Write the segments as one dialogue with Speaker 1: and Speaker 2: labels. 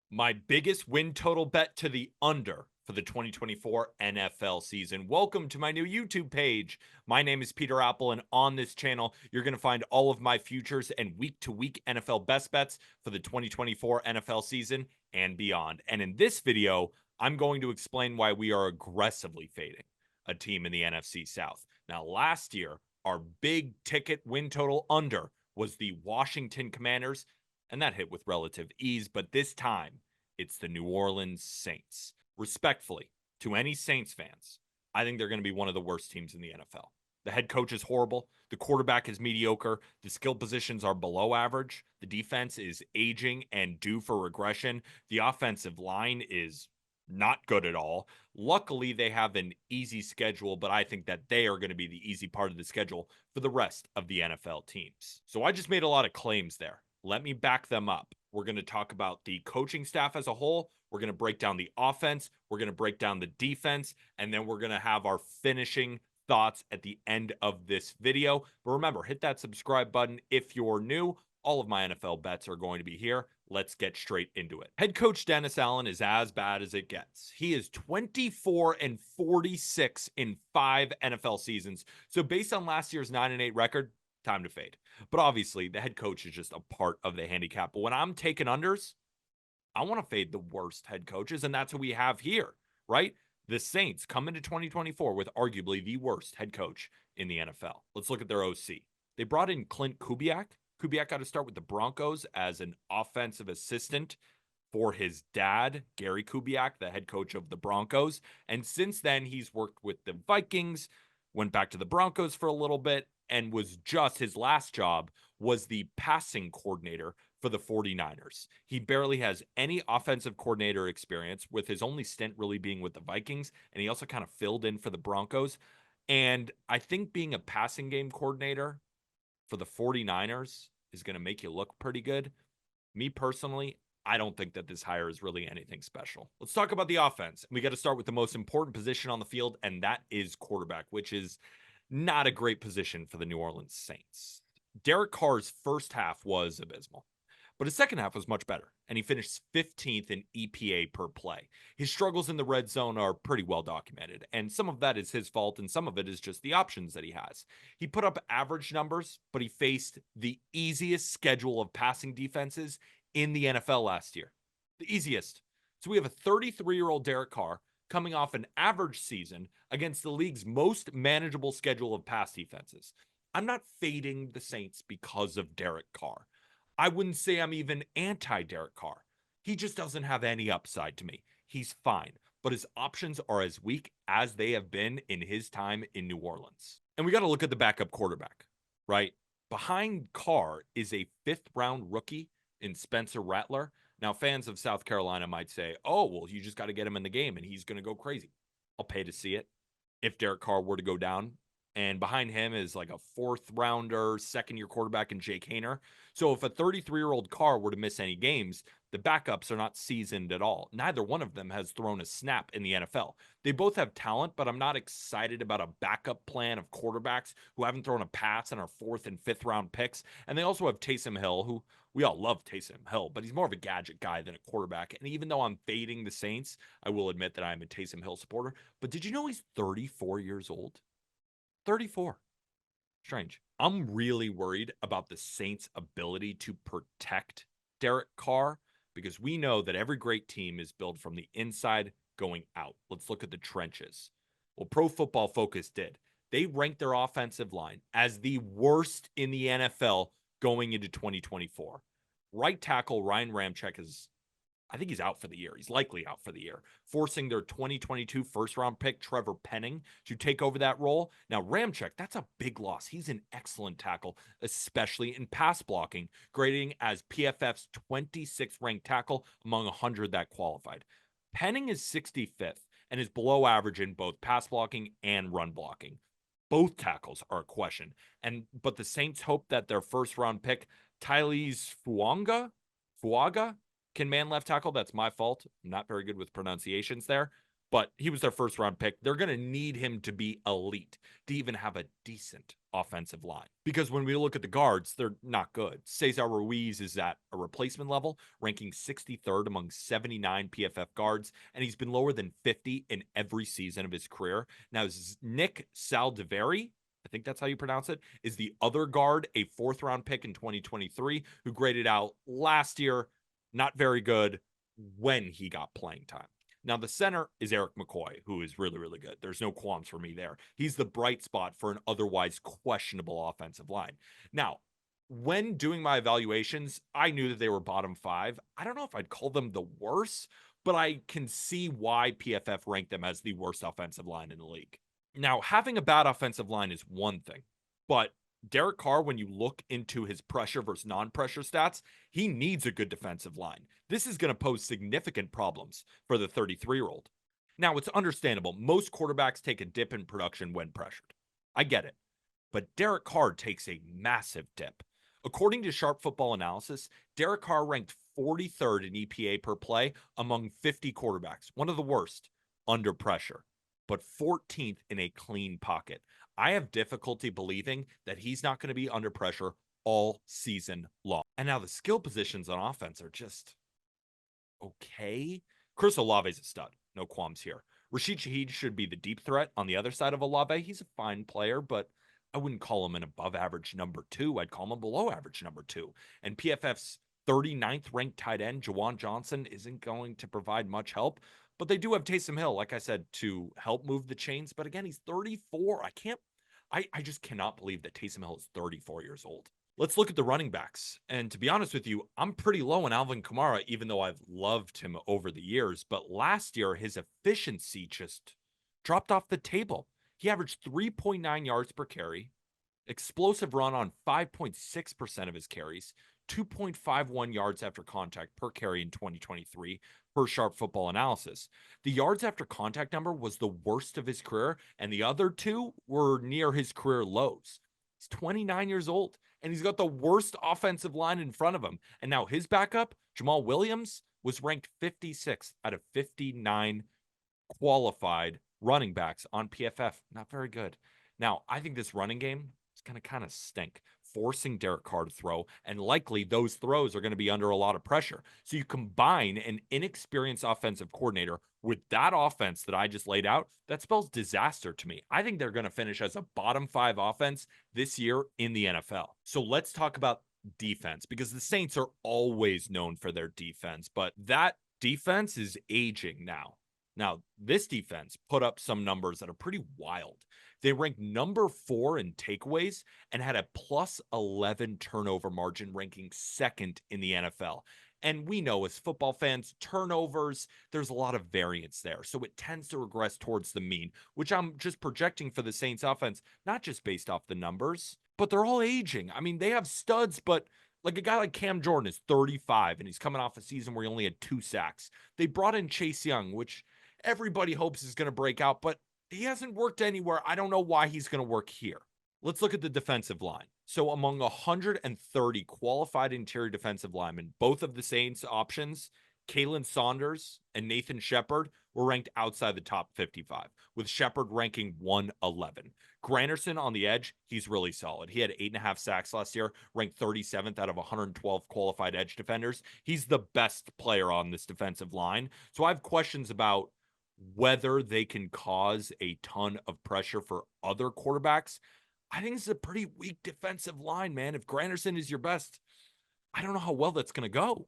Speaker 1: My biggest win total bet to the under for the 2024 NFL season. Welcome to my new YouTube page. My name is Peter Apple, and on this channel, you're going to find all of my futures and week to week NFL best bets for the 2024 NFL season and beyond. And in this video, I'm going to explain why we are aggressively fading a team in the NFC South. Now, last year, our big ticket win total under was the Washington Commanders, and that hit with relative ease. But this time, it's the New Orleans Saints. Respectfully, to any Saints fans, I think they're going to be one of the worst teams in the NFL. The head coach is horrible. The quarterback is mediocre. The skill positions are below average. The defense is aging and due for regression. The offensive line is not good at all. Luckily, they have an easy schedule, but I think that they are going to be the easy part of the schedule for the rest of the NFL teams. So I just made a lot of claims there. Let me back them up. We're going to talk about the coaching staff as a whole. We're going to break down the offense. We're going to break down the defense. And then we're going to have our finishing thoughts at the end of this video. But remember, hit that subscribe button if you're new. All of my NFL bets are going to be here. Let's get straight into it. Head coach Dennis Allen is as bad as it gets. He is 24-46 in 5 NFL seasons. So based on last year's 9-8 record, time to fade. But obviously, the head coach is just a part of the handicap. But when I'm taking unders, I want to fade the worst head coaches, and that's what we have here, right? The Saints come into 2024 with arguably the worst head coach in the NFL. Let's look at their OC. They brought in Clint Kubiak. Kubiak got to start with the Broncos as an offensive assistant for his dad, Gary Kubiak, the head coach of the Broncos. And since then, he's worked with the Vikings, went back to the Broncos for a little bit, and was just his last job was the passing coordinator for the 49ers. He barely has any offensive coordinator experience, with his only stint really being with the Vikings, and he also kind of filled in for the Broncos. And I think being a passing game coordinator for the 49ers is going to make you look pretty good. Me personally, I don't think that this hire is really anything special. Let's talk about the offense. We got to start with the most important position on the field, and that is quarterback, which is not a great position for the New Orleans Saints. Derek Carr's first half was abysmal, but his second half was much better, and he finished 15th in EPA per play. His struggles in the red zone are pretty well documented, and some of that is his fault, and some of it is just the options that he has. He put up average numbers, but he faced the easiest schedule of passing defenses in the NFL last year. The easiest. So we have a 33-year-old Derek Carr coming off an average season against the league's most manageable schedule of pass defenses. I'm not fading the Saints because of Derek Carr. I wouldn't say I'm even anti-Derek Carr. He just doesn't have any upside to me. He's fine, but his options are as weak as they have been in his time in New Orleans. And we got to look at the backup quarterback, right? Behind Carr is a 5th-round rookie in Spencer Rattler. Now, fans of South Carolina might say, oh, well, you just got to get him in the game and he's going to go crazy. I'll pay to see it if Derek Carr were to go down. And behind him is like a 4th-rounder, second-year quarterback in Jake Haener. So if a 33-year-old Carr were to miss any games, the backups are not seasoned at all. Neither one of them has thrown a snap in the NFL. They both have talent, but I'm not excited about a backup plan of quarterbacks who haven't thrown a pass in our 4th and 5th-round picks. And they also have Taysom Hill, who we all love Taysom Hill, but he's more of a gadget guy than a quarterback. And even though I'm fading the Saints, I will admit that I'm a Taysom Hill supporter. But did you know he's 34 years old? 34. Strange. I'm really worried about the Saints' ability to protect Derek Carr, because we know that every great team is built from the inside going out. Let's look at the trenches. Well, Pro Football Focus did. They ranked their offensive line as the worst in the NFL going into 2024. Right tackle Ryan Ramczyk is, I think he's out for the year. He's likely out for the year, forcing their 2022 first-round pick, Trevor Penning, to take over that role. Now, Ramczyk, that's a big loss. He's an excellent tackle, especially in pass blocking, grading as PFF's 26th ranked tackle among 100 that qualified. Penning is 65th and is below average in both pass blocking and run blocking. Both tackles are a question. But the Saints hope that their first-round pick, Tyles Fuaga, can man left tackle. That's my fault. I'm not very good with pronunciations there. but he was their first round pick. They're going to need him to be elite to even have a decent offensive line. Because when we look at the guards, they're not good. Cesar Ruiz is at a replacement level, ranking 63rd among 79 PFF guards, and he's been lower than 50 in every season of his career. Now, Nick Saldiveri, I think that's how you pronounce it, is the other guard, a fourth round pick in 2023, who graded out last year, not very good when he got playing time. Now, the center is Eric McCoy, who is really, really good. There's no qualms for me there. He's the bright spot for an otherwise questionable offensive line. Now, when doing my evaluations, I knew that they were bottom 5. I don't know if I'd call them the worst, but I can see why PFF ranked them as the worst offensive line in the league. Now, having a bad offensive line is one thing, but Derek Carr, when you look into his pressure versus non-pressure stats, he needs a good defensive line. This is going to pose significant problems for the 33-year-old. Now, it's understandable. Most quarterbacks take a dip in production when pressured. I get it. But Derek Carr takes a massive dip. According to Sharp Football Analysis, Derek Carr ranked 43rd in EPA per play among 50 quarterbacks, one of the worst under pressure, but 14th in a clean pocket. I have difficulty believing that he's not going to be under pressure all season long. And now the skill positions on offense are just okay. Chris Olave is a stud. No qualms here. Rashid Shaheed should be the deep threat on the other side of Olave. He's a fine player, but I wouldn't call him an above average number 2. I'd call him a below average number 2. And PFF's 39th ranked tight end, Juwan Johnson, isn't going to provide much help. But they do have Taysom Hill, like I said, to help move the chains. But again, he's 34. I just cannot believe that Taysom Hill is 34 years old. Let's look at the running backs. And to be honest with you, I'm pretty low on Alvin Kamara, even though I've loved him over the years. But last year, his efficiency just dropped off the table. He averaged 3.9 yards per carry, explosive run on 5.6% of his carries, 2.51 yards after contact per carry in 2023 per Sharp Football Analysis. The yards after contact number was the worst of his career, and the other two were near his career lows. He's 29 years old, and he's got the worst offensive line in front of him. And now his backup, Jamal Williams, was ranked 56th out of 59 qualified running backs on PFF. Not very good. Now, I think this running game is going to kind of stink, forcing Derek Carr to throw, and likely those throws are going to be under a lot of pressure. So you combine an inexperienced offensive coordinator with that offense that I just laid out, that spells disaster to me. I think they're going to finish as a bottom 5 offense this year in the NFL. So let's talk about defense, because the Saints are always known for their defense, but that defense is aging now. Now, this defense put up some numbers that are pretty wild. They ranked number 4 in takeaways and had a plus 11 turnover margin, ranking 2nd in the NFL. And we know as football fans, turnovers, there's a lot of variance there. So it tends to regress towards the mean, which I'm just projecting for the Saints offense, not just based off the numbers, but they're all aging. I mean, they have studs, but like a guy like Cam Jordan is 35 and he's coming off a season where he only had 2 sacks. They brought in Chase Young, which everybody hopes is going to break out, but he hasn't worked anywhere. I don't know why he's going to work here. Let's look at the defensive line. So among 130 qualified interior defensive linemen, both of the Saints options, Kalen Saunders and Nathan Shepard, were ranked outside the top 55, with Shepard ranking 111. Granderson on the edge, he's really solid. He had 8.5 sacks last year, ranked 37th out of 112 qualified edge defenders. He's the best player on this defensive line. So I have questions about whether they can cause a ton of pressure for other quarterbacks. I think it's a pretty weak defensive line, man. If Granderson is your best, I don't know how well that's going to go.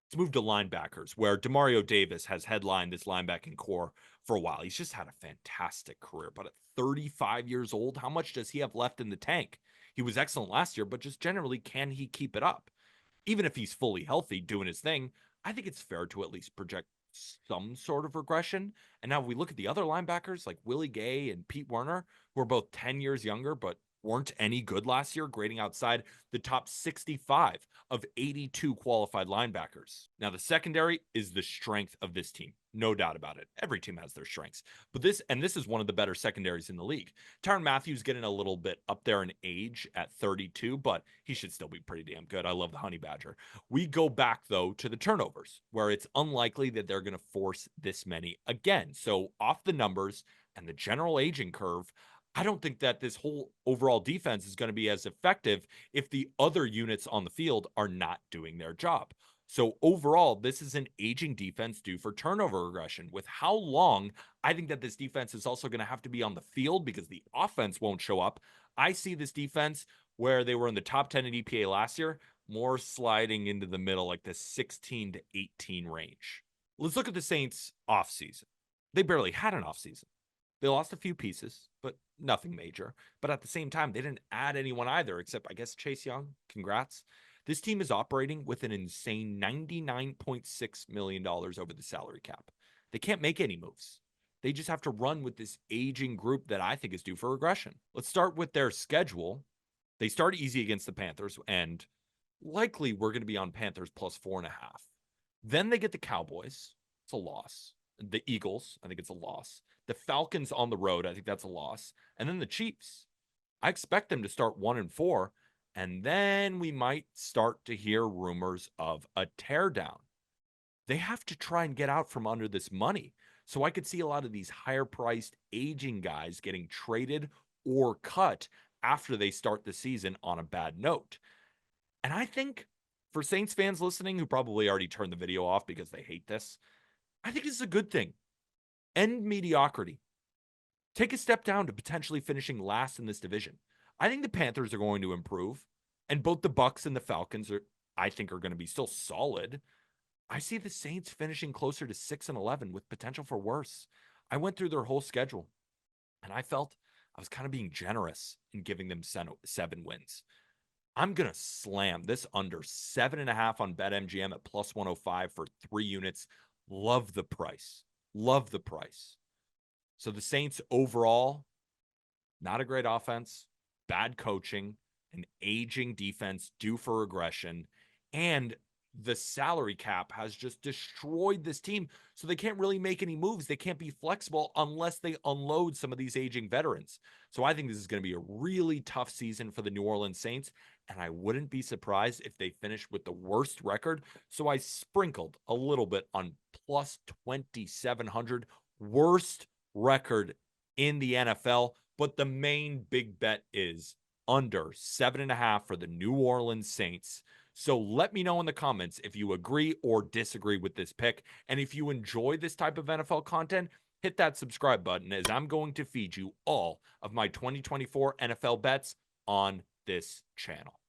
Speaker 1: Let's move to linebackers, where Demario Davis has headlined this linebacking core for a while. He's just had a fantastic career, but at 35 years old, how much does he have left in the tank? He was excellent last year, but just generally, can he keep it up? Even if he's fully healthy doing his thing, I think it's fair to at least project some sort of regression. And now we look at the other linebackers like Willie Gay and Pete Werner, who are both 10 years younger, but weren't any good last year, grading outside the top 65 of 82 qualified linebackers. Now, the secondary is the strength of this team. No doubt about it. Every team has their strengths. But this is one of the better secondaries in the league. Tyrann Mathieu getting a little bit up there in age at 32, but he should still be pretty damn good. I love the Honey Badger. We go back, though, to the turnovers, where it's unlikely that they're going to force this many again. So off the numbers and the general aging curve, I don't think that this whole overall defense is going to be as effective if the other units on the field are not doing their job. So overall, this is an aging defense due for turnover regression. With how long I think that this defense is also going to have to be on the field because the offense won't show up. I see this defense where they were in the top 10 in EPA last year, more sliding into the middle, like the 16 to 18 range. Let's look at the Saints offseason. They barely had an offseason. They lost a few pieces, but nothing major. But at the same time, they didn't add anyone either, except, I guess, Chase Young. Congrats. This team is operating with an insane $99.6 million over the salary cap. They can't make any moves. They just have to run with this aging group that I think is due for regression. Let's start with their schedule. They start easy against the Panthers, and likely we're going to be on Panthers plus 4.5. Then they get the Cowboys. It's a loss. The Eagles, I think it's a loss. The Falcons on the road, I think that's a loss. And then the Chiefs. I expect them to start 1-4, and then we might start to hear rumors of a teardown. They have to try and get out from under this money. So I could see a lot of these higher priced aging guys getting traded or cut after they start the season on a bad note. And I think for Saints fans listening who probably already turned the video off because they hate this, I think this is a good thing. End mediocrity. Take a step down to potentially finishing last in this division. I think the Panthers are going to improve, and both the Bucs and the Falcons I think, are going to be still solid. I see the Saints finishing closer to 6-11 with potential for worse. I went through their whole schedule, and I felt I was kind of being generous in giving them 7 wins. I'm going to slam this under 7.5 on BetMGM at plus 105 for 3 units. Love the price. Love the price. So the Saints overall, not a great offense, bad coaching, an aging defense due for regression, and the salary cap has just destroyed this team. So they can't really make any moves. They can't be flexible unless they unload some of these aging veterans. So I think this is going to be a really tough season for the New Orleans Saints, and I wouldn't be surprised if they finish with the worst record. So I sprinkled a little bit on plus 2,700, worst record in the NFL. But the main big bet is under 7.5 for the New Orleans Saints. So let me know in the comments if you agree or disagree with this pick. And if you enjoy this type of NFL content, hit that subscribe button, as I'm going to feed you all of my 2024 NFL bets on this channel.